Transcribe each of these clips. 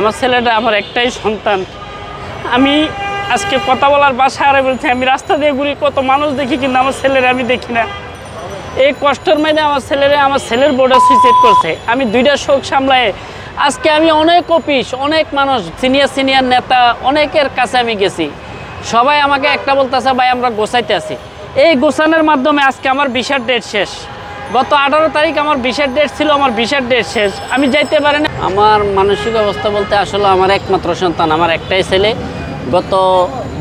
আমার ছেলেটা আমার একটাই সন্তান। আমি আজকে কথা বলার ভাষা হারিয়ে বলছি। আমি রাস্তা দিয়ে ঘুরি, কত মানুষ দেখি, কিন্তু আমার ছেলেরা আমি দেখি না। এই কষ্টের মধ্যে আমার ছেলের বোর্ডে সুইসাইড করছে। আমি দুইটা শোক সামলায় আজকে আমি অনেক অফিস, অনেক মানুষ, সিনিয়র নেতা, অনেকের কাছে আমি গেছি। সবাই আমাকে একটা বলতেছে, ভাই আমরা গোছাইতে আছি। এই গোছানোর মাধ্যমে আজকে আমার ভিসার ডেট শেষ। গত 18 তারিখ আমার ভিসার ডেট ছিল, আমার ভিসার ডেট শেষ, আমি যাইতে পারি না। আমার মানসিক অবস্থা বলতে আসলে আমার একমাত্র সন্তান, আমার একটাই ছেলে। গত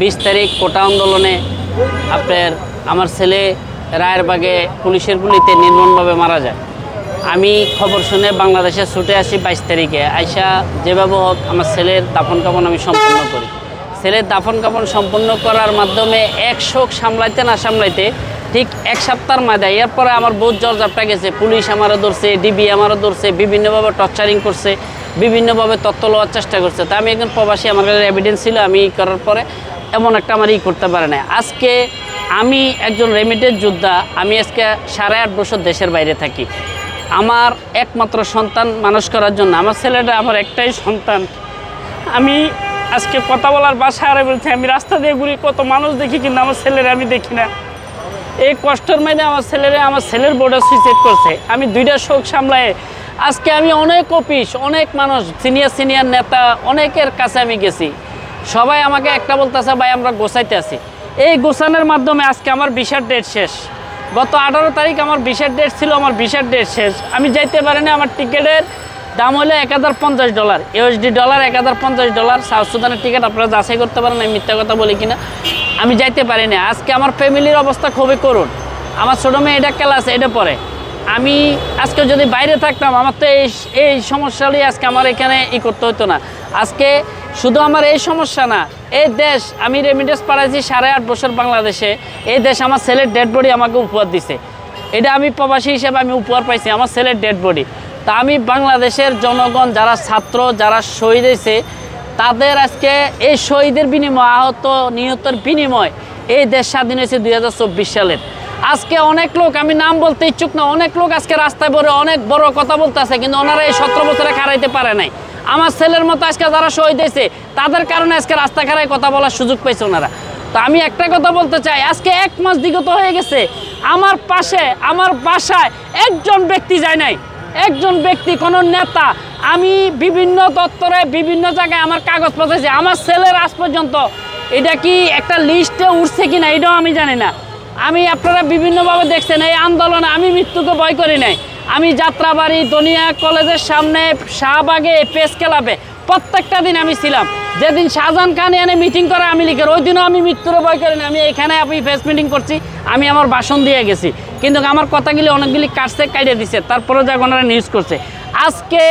20 তারিখ কোটা আন্দোলনে আমার ছেলে রায়েরবাগে পুলিশের গুলিতে নির্মমভাবে মারা যায়। আমি খবর শুনে বাংলাদেশে ছুটে আসি 22 তারিখে। আইসা যেভাবে হোক আমার ছেলের দাফন কাফন আমি সম্পন্ন করি। ছেলের দাফন কাফন সম্পন্ন করার মাধ্যমে এক শোক সামলাইতে না সামলাইতে ঠিক 1 সপ্তাহের মাথায় এরপরে আমার বহুত জর্জাপটা গেছে। পুলিশ আমারও ধরছে, ডিবি আমারও ধরছে, বিভিন্নভাবে টর্চারিং করছে, বিভিন্নভাবে তথ্য লওয়ার চেষ্টা করছে। তা আমি একজন প্রবাসী, আমার কাছে এভিডেন্স ছিল। আমি করার পরে এমন একটা আমার করতে পারে না। আজকে আমি একজন রেমিটেন্স যোদ্ধা। আমি আজকে 8.5 বছর দেশের বাইরে থাকি। আমার একমাত্র সন্তান মানুষ করার জন্য, আমার ছেলেটা আমার একটাই সন্তান। আমি আজকে কথা বলার ভাষা হারিয়ে বলছি। আমি রাস্তা দিয়ে ঘুরি, কত মানুষ দেখি, কিন্তু আমার ছেলেরা আমি দেখি না। এই কষ্টের মধ্যে আমার ছেলের বোর্ডে সুইসাইড করছে। আমি দুইটা শোক সামলায় আজকে আমি অনেক অফিস, অনেক মানুষ, সিনিয়র নেতা, অনেকের কাছে আমি গেছি। সবাই আমাকে একটা বলতেছে, ভাই আমরা গোছাইতে আছি। এই গোছানোর মাধ্যমে আজকে আমার ভিসার ডেট শেষ। গত 18 তারিখ আমার ভিসার ডেট ছিল, আমার ভিসার ডেট শেষ, আমি যাইতে পারি না। আমার টিকিটের দাম হলো $1050, USD $1050। সাউথ সুদানের টিকিট আপনারা যাচাই করতে পারেন, আমি মিথ্যা কথা বলি কিনা। আমি যাইতে পারি না। আজকে আমার ফ্যামিলির অবস্থা খুবই করুণ। আমার ছোটো মেয়ে এটা ক্লাস এটা পড়ে। আমি আজকে যদি বাইরে থাকতাম, আমার তো এই সমস্যাটাই আজকে আমার এখানে করতে হতো না। আজকে শুধু আমার এই সমস্যা না, এই দেশ, আমি রেমিটেন্স পাঠাইছি 8.5 বছর বাংলাদেশে। এই দেশ আমার ছেলের ডেড বডি আমাকে উপহার দিছে। এটা আমি প্রবাসী হিসেবে আমি উপহার পাইছি, আমার ছেলের ডেড বডি। তা আমি বাংলাদেশের জনগণ, যারা ছাত্র, যারা শহীদ হয়েছে, তাদের আজকে এই শহীদের বিনিময়, আহত নিহতের বিনিময় এই দেশ স্বাধীন হয়েছে 2024 সালের। আজকে অনেক লোক, আমি নাম বলতে ইচ্ছুক না, অনেক লোক আজকে রাস্তায় পড়ে অনেক বড় কথা বলতে আছে, কিন্তু ওনারা এই 17 বছরে খারাইতে পারে নাই। আমার ছেলের মতো আজকে যারা শহীদ হয়েছে, তাদের কারণে আজকে রাস্তা খারায় কথা বলার সুযোগ পাইছে ওনারা। তো আমি একটা কথা বলতে চাই, আজকে 1 মাস বিগত হয়ে গেছে, আমার পাশে, আমার বাসায় একজন ব্যক্তি যায় নাই, একজন ব্যক্তি, কোনো নেতা। আমি বিভিন্ন দপ্তরে, বিভিন্ন জায়গায় আমার কাগজ পাঠাইছি। আমার ছেলের আজ পর্যন্ত এটা কি একটা লিস্টে উঠছে কিনা এটাও আমি জানি না। আমি, আপনারা বিভিন্নভাবে দেখছেন এই আন্দোলনে আমি মৃত্যুকে ভয় করি নাই। আমি যাত্রাবাড়ি, দনিয়া কলেজের সামনে, শাহবাগে, প্রেস ক্লাবে প্রত্যেকটা দিন আমি ছিলাম। যেদিন শাহজাহান খান এনে মিটিং করে আমি লিখে, ওই দিনও আমি মৃত্যুর ভয় করি না। আমি এখানে প্রেস মিটিং করছি, আমি আমার ভাষণ দিয়ে গেছি, কিন্তু আমার কথাগুলি অনেকগুলি কাটিয়ে দিছে, তারপরে যা ওনারা নিউজ করছে। আজকে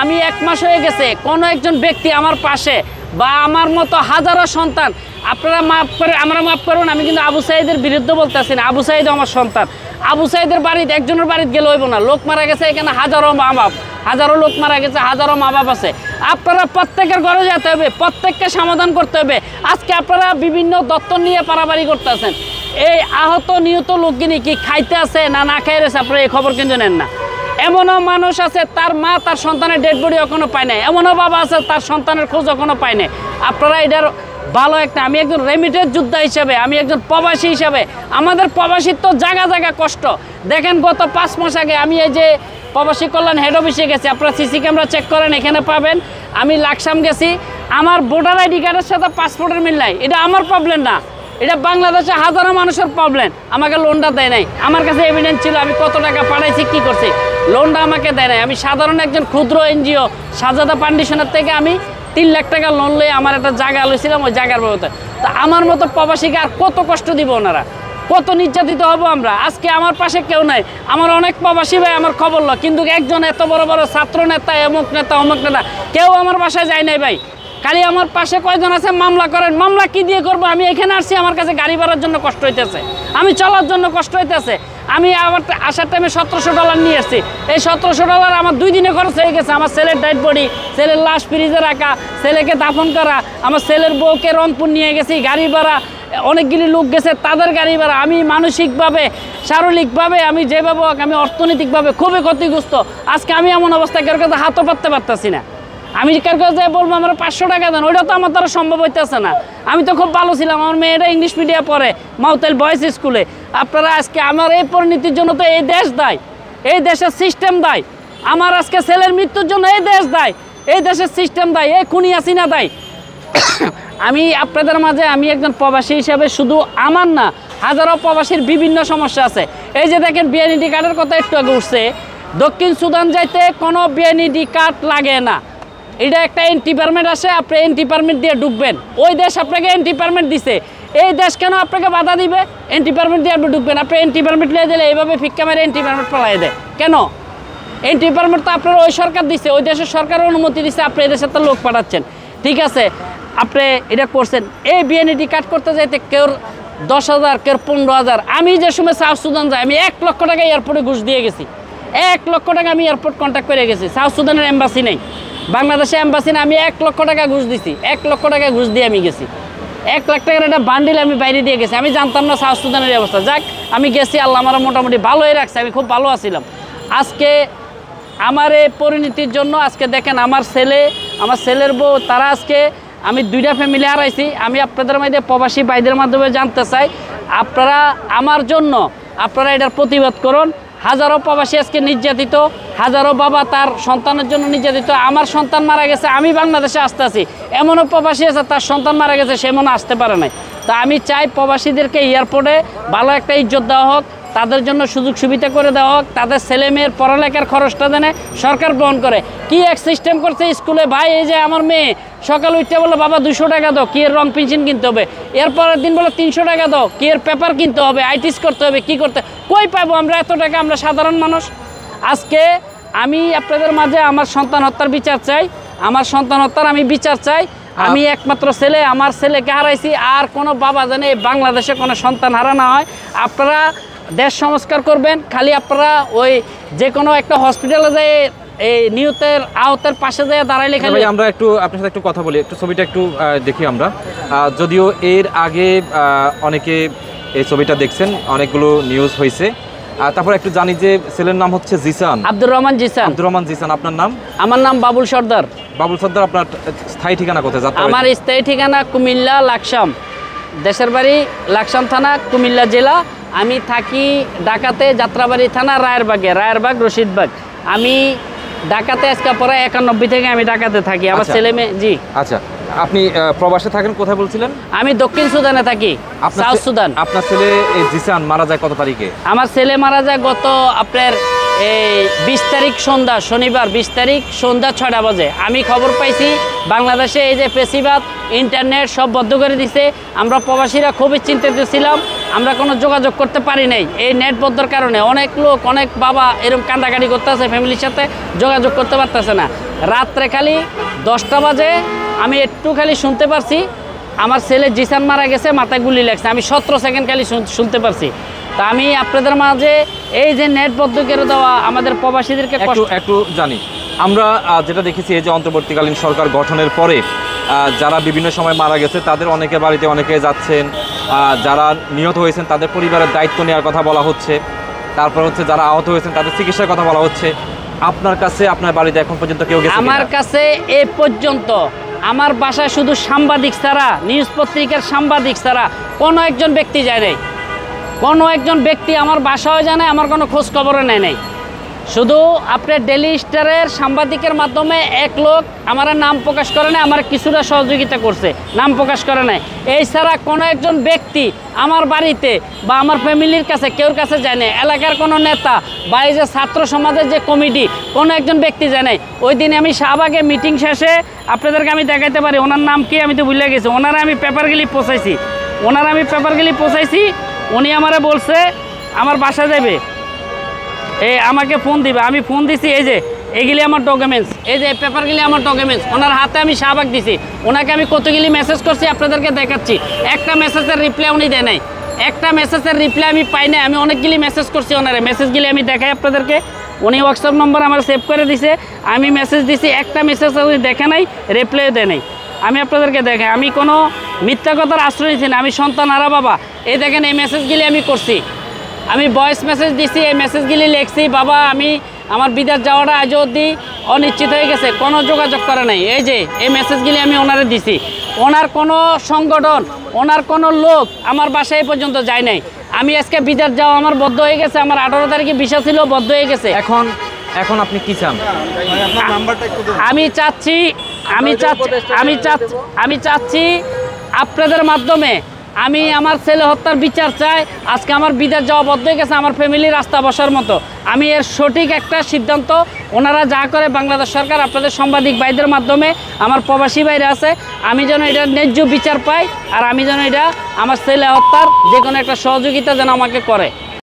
আমি 1 মাস হয়ে গেছে, কোনো একজন ব্যক্তি আমার পাশে, বা আমার মতো হাজারো সন্তান, আপনারা মাফ করে, আমরা মাফ করুন, আমি কিন্তু আবু সাইদের বিরুদ্ধে বলতেছি না। আবু সাইদও আমার সন্তান। আবু সাইদের বাড়িতে একজনের বাড়িতে গেলে হইব না, লোক মারা গেছে এখানে, হাজারো মা বাপ, হাজারো লোক মারা গেছে, হাজারো মা বাপ আছে। আপনারা প্রত্যেকের ঘরে যেতে হবে, প্রত্যেককে সমাধান করতে হবে। আজকে আপনারা বিভিন্ন দপ্তর নিয়ে পারাবাড়ি করতেছেন। এই আহত নিহত লোকগুলি কি খাইতে আছে না খাই রয়েছে, আপনারা এই খবর কিন্তু নেন না। এমনও মানুষ আছে, তার মা তার সন্তানের ডেড বডি এখনো পায় নাই। এমনও বাবা আছে, তার সন্তানের খোঁজ এখনো পায় নাই। আপনারা এটার ভালো একটা, আমি একজন রেমিটেন্স যোদ্ধা হিসেবে, আমি একজন প্রবাসী হিসেবে, আমাদের প্রবাসীর তো জায়গা টিকিট দেখেন। গত 5 মাস আগে আমি এই যে প্রবাসী কল্যাণ হেড অফিসে গেছি, আপনারা সিসি ক্যামেরা চেক করেন, এখানে পাবেন। আমি লাকসাম গেছি, আমার ভোটার আইডি কার্ডের সাথে পাসপোর্টের মিল নাই। এটা আমার প্রবলেম না, এটা বাংলাদেশে হাজারো মানুষের প্রবলেম। আমাকে লোনটা দেয় নাই, আমার কাছে এভিডেন্স ছিল, আমি কত টাকা পাঠাইছি, কী করছি, লোনটা আমাকে দেয় নাই। আমি সাধারণ একজন ক্ষুদ্র এনজিও সাজাদা ফাউন্ডেশনের থেকে আমি 3 লাখ টাকা লোন লয়ে আমার একটা জায়গা লইছিলাম, ওই জায়গার ব্যবস্থা। তা আমার মতো প্রবাসীকে আর কত কষ্ট দিব ওনারা, কত নির্যাতিত হব আমরা। আজকে আমার পাশে কেউ নাই, আমার অনেক প্রবাসী ভাই আমার খবর লো, কিন্তু একজন এত বড় বড় ছাত্র নেতা, অমুক নেতা, কেউ আমার বাসায় যায় নাই ভাই। খালি আমার পাশে কয়জন আছে মামলা করেন, মামলা কি দিয়ে করবো? আমি এখানে আসছি, আমার কাছে গাড়ি ভাড়ার জন্য কষ্ট হইতেছে, আমি চলার জন্য কষ্ট হইতেছে। আমি আবার আসার টাইমে $1700 নিয়ে আসছি। এই $1700 আমার 2 দিনে খরচ হয়ে গেছে। আমার ছেলের ডেড বডি, ছেলের লাশ ফ্রিজে রাখা, ছেলেকে দাফন করা, আমার ছেলের বউকে রংপুর নিয়ে গেছি, গাড়ি ভাড়া, অনেকগুলি লোক গেছে, তাদের গাড়ি ভাড়া। আমি মানসিকভাবে, শারীরিকভাবে, আমি যেভাবে হোক, আমি অর্থনৈতিকভাবে খুবই ক্ষতিগ্রস্ত। আজকে আমি এমন অবস্থায় কারোর কাছে হাতও পাততে পারতেছি না। আমি কার কাছে বলবো আমার 500 টাকা দেন, ওইটা তো আমার দ্বারা সম্ভব হইতেছে না। আমি তো খুব ভালো ছিলাম, আমার মেয়েটা ইংলিশ মিডিয়াম পড়ে মাউতেল বয়েজ স্কুলে। আপনারা আজকে আমার এই পরিণতির জন্য তো এই দেশ দায়, এই দেশের সিস্টেম দায়। আমার আজকে ছেলের মৃত্যুর জন্য এই দেশ দায়, এই দেশের সিস্টেম দায়, এই খুনি হাসিনা দায়। আমি আপনাদের মাঝে আমি একজন প্রবাসী হিসাবে শুধু আমার না, হাজারো প্রবাসীর বিভিন্ন সমস্যা আছে। এই যে দেখেন বিএনইডি কার্ডের কথা একটু আগে উঠছে, দক্ষিণ সুদান যাইতে কোনো বিএনইডি কার্ড লাগে না। এটা একটা এন্ট্রি পারমিট আসে, আপনি এন্ট্রি পারমিট দিয়ে ঢুকবেন। ওই দেশ আপনাকে এন্ট্রি পারমিট দিছে, এই দেশ কেন আপনাকে বাধা দিবে? এন্ট্রি পারমিট দিয়ে আপনি ঢুকবেন। আপনি এন্ট্রি পারমিট নিয়ে দিলে এইভাবে ফিক্কা মেরে এন্ট্রি পারমিট পালাই দেয় কেন? এন্ট্রি পারমিট তো আপনার ওই সরকার দিচ্ছে, ওই দেশের সরকার অনুমতি দিচ্ছে, আপনি এই দেশে তো লোক পাঠাচ্ছেন। ঠিক আছে, আপনি এটা করছেন। এই বিএনইডি কার্ড করতে যাইতে কেউ 10,000, কেউ 15,000। আমি যে সময় সাউথ সুদান যাই, আমি 1 লক্ষ টাকা এয়ারপোর্টে ঘুষ দিয়ে গেছি। 1 লক্ষ টাকা আমি এয়ারপোর্ট কন্ট্যাক্ট করে গেছি। সাউথ সুদানের এম্বাসি নেই, বাংলাদেশে এম্বাসি না, আমি 1 লক্ষ টাকা ঘুষ দিছি। 1 লক্ষ টাকা ঘুষ দিয়ে আমি গেছি। 1 লাখ টাকার একটা বান্ডিল আমি বাইরে দিয়ে গেছি। আমি জানতাম না সাউথ সুদানের অবস্থা। যাক, আমি গেছি, আল্লাহ আমার মোটামুটি ভালোই রাখছে, আমি খুব ভালো আছিলাম। আজকে আমার এই পরিণতির জন্য আজকে দেখেন আমার ছেলে, আমার ছেলের বউ, তারা আজকে, আমি 2টা ফ্যামিলি হারাইছি। আমি আপনাদের মধ্যে প্রবাসী ভাইদের মাধ্যমে জানতে চাই, আপনারা আমার জন্য আপনারা এটার প্রতিবাদ করুন। হাজারো প্রবাসী আজকে নির্যাতিত, হাজারো বাবা তার সন্তানের জন্য নির্যাতিত। আমার সন্তান মারা গেছে, আমি বাংলাদেশে আসতে আছি, এমনও প্রবাসী আছে তার সন্তান মারা গেছে, সে মনে আসতে পারে নাই। তা আমি চাই প্রবাসীদেরকে এয়ারপোর্টে ভালো একটা ইজ্জত দেওয়া হোক, তাদের জন্য সুযোগ সুবিধা করে দেওয়া হোক, তাদের ছেলে মেয়ের পড়ালেখার খরচটা দেনে সরকার বহন করে। কি এক সিস্টেম করছে স্কুলে ভাই, এই যে আমার মেয়ে সকাল উঠতে বলে বাবা 200 টাকা দাও, কি এর রং পেন্সিল কিনতে হবে। এরপরের দিন বলে 300 টাকা দাও, কি এর পেপার কিনতে হবে, আইটিস করতে হবে, কি করতে, কই পাবো আমরা এত টাকা? আমরা সাধারণ মানুষ। আজকে আমি আপনাদের মাঝে আমার সন্তান হত্যার বিচার চাই, আমার সন্তান হত্যার আমি বিচার চাই। আমি একমাত্র ছেলে, আমার ছেলেকে হারাইছি, আর কোনো বাবা জানে বাংলাদেশে কোনো সন্তান হারা না হয়। আপনারা দেশ সংস্কার করবেন, খালি আপনারা ওই যে কোনো একটা হসপিটালে যায় এই নিহতের আহতের পাশে যায় দাঁড়াইলে খালি। আমরা একটু আপনার সাথে একটু কথা বলি, একটু ছবিটা একটু দেখি আমরা। যদিও এর আগে অনেকে এই ছবিটা দেখছেন, অনেকগুলো নিউজ হয়েছে। তারপর একটু জানি যে ছেলের নাম হচ্ছে জিসান, আব্দুর রহমান জিসান। আব্দুর রহমান জিসান। আপনার নাম? আমার নাম বাবুল সর্দার। বাবুল সর্দার। আপনার স্থায়ী ঠিকানা কোথায়? আমার স্থায়ী ঠিকানা কুমিল্লা লাকসাম, দেশের বাড়ি লাকসাম থানা, কুমিল্লা জেলা। আমি থাকি ঢাকাতে যাত্রাবাড়ি থানা, রায়েরবাগ রশিদবাগ। আমি ঢাকাতে আজকে পরে 91 থেকে আমি ঢাকাতে থাকি। আমার ছেলে মেয়ে। জি আচ্ছা, আপনি প্রবাসে থাকেন কোথায় বলছিলেন? আমি দক্ষিণ সুদানে থাকি, সাউথ সুদান। আপনার ছেলে জিসান মারা যায় কত তারিখে? আমার ছেলে মারা যায় গত আপনার এই 20 তারিখ সন্ধ্যা, শনিবার 20 তারিখ সন্ধ্যা 6টা বাজে। আমি খবর পাইছি বাংলাদেশে এই যে পেশিবাদ, ইন্টারনেট সব বন্ধ করে দিছে। আমরা প্রবাসীরা খুবই চিন্তিত ছিলাম, আমরা কোনো যোগাযোগ করতে পারি নাই এই নেট বন্ধের কারণে। অনেক লোক, অনেক বাবা এরকম কান্দাকাটি করতে আছে, ফ্যামিলির সাথে যোগাযোগ করতে পারতেছে না। রাত্রে খালি 10টা বাজে আমি একটু খালি শুনতে পারছি আমার ছেলে জিসান মারা গেছে, মাথায় গুলি লাগছে। আমি 17 সেকেন্ড খালি শুনতে পারছি। তা আমি আপনাদের মাঝে এই যে নেট বন্ধ করে দেওয়া আমাদের প্রবাসীদেরকে একটু জানি। আমরা যেটা দেখেছি এই যে অন্তর্বর্তীকালীন সরকার গঠনের পরে যারা বিভিন্ন সময় মারা গেছে তাদের অনেকের বাড়িতে অনেকে যাচ্ছেন, যারা নিহত হয়েছেন তাদের পরিবারের দায়িত্ব নেওয়ার কথা বলা হচ্ছে, তারপর হচ্ছে যারা আহত হয়েছেন তাদের চিকিৎসার কথা বলা হচ্ছে। আপনার কাছে, আপনার বাড়িতে এখন পর্যন্ত কেউ গেছে? আমার কাছে এ পর্যন্ত আমার বাসায় শুধু সাংবাদিক ছাড়া, নিউজ পত্রিকার সাংবাদিক ছাড়া কোনো একজন ব্যক্তি যায় নাই। কোনো একজন ব্যক্তি আমার বাসায় জানে, আমার কোনো খোঁজ খবরও নেয় নাই। শুধু আপনার ডেলি স্টারের সাংবাদিকের মাধ্যমে এক লোক আমার নাম প্রকাশ করে নাই, আমার কিছুটা সহযোগিতা করছে, নাম প্রকাশ করে নাই। এই ছাড়া কোনো একজন ব্যক্তি আমার বাড়িতে বা আমার ফ্যামিলির কাছে কেউর কাছে যায় না। এলাকার কোনো নেতা বা এই যে ছাত্র সমাজের যে কমিটি, কোনো একজন ব্যক্তি যায় নাই। ওই দিন আমি শাহবাগে মিটিং শেষে আপনাদেরকে আমি দেখাইতে পারি, ওনার নাম কি আমি তো ভুলে গেছি। ওনারা আমি পেপারগুলি পৌঁছাইছি, উনি আমারে বলছে আমার বাসা যাবে, আমাকে ফোন দিবে। আমি ফোন দিছি, এই যে এগুলি আমার ডকুমেন্টস, এই যে পেপারগুলি আমার ডকুমেন্টস। ওনার হাতে আমি শাহবাগ দিছি। ওনাকে আমি কতগুলি মেসেজ করছি আপনাদেরকে দেখাচ্ছি। একটা মেসেজের রিপ্লাই উনি দেয় নাই, একটা মেসেজের রিপ্লাই আমি পাই নাই। আমি অনেকগুলি মেসেজ করছি ওনারে, মেসেজগুলি আমি দেখাই আপনাদেরকে। উনি হোয়াটসঅ্যাপ নম্বর আমার সেভ করে দিছে, আমি মেসেজ দিছি, একটা মেসেজ উনি দেখে নাই, রিপ্লাইও দেয় নাই। আমি আপনাদেরকে দেখাই, আমি কোনো মিথ্যা কথার আশ্রয় নিচ্ছি না। আমি সন্তান হারা বাবা। এই দেখেন এই মেসেজগুলি আমি করছি, আমি ভয়েস মেসেজ দিছি, এই মেসেজগুলি লিখছি। বাবা আমি আমার বিদেশ যাওয়াটা আজও অবধি অনিশ্চিত হয়ে গেছে, কোনো যোগাযোগ করে নাই। এই যে এই মেসেজগুলি আমি ওনারে দিছি, ওনার কোনো সংগঠন, ওনার কোনো লোক আমার বাসায় এই পর্যন্ত যায় নাই। আমি আজকে বিদেশ যাওয়া আমার বদ্ধ হয়ে গেছে, আমার 18 তারিখে ভিসা ছিল, বদ্ধ হয়ে গেছে। এখন এখন আপনি কি চান? আমি চাচ্ছি আপনাদের মাধ্যমে আমি আমার ছেলে হত্যার বিচার চাই। আজকে আমার বিদেশ যাওয়া বদ্ধ হয়ে গেছে, আমার ফ্যামিলি রাস্তা বসার মতো। আমি এর সঠিক একটা সিদ্ধান্ত, ওনারা যা করে বাংলাদেশ সরকার, আপনাদের সাংবাদিক ভাইদের মাধ্যমে, আমার প্রবাসী ভাইরা আছে, আমি যেন এটা ন্যায্য বিচার পাই, আর আমি যেন এটা আমার ছেলে হত্যার যে কোনো একটা সহযোগিতা যেন আমাকে করে।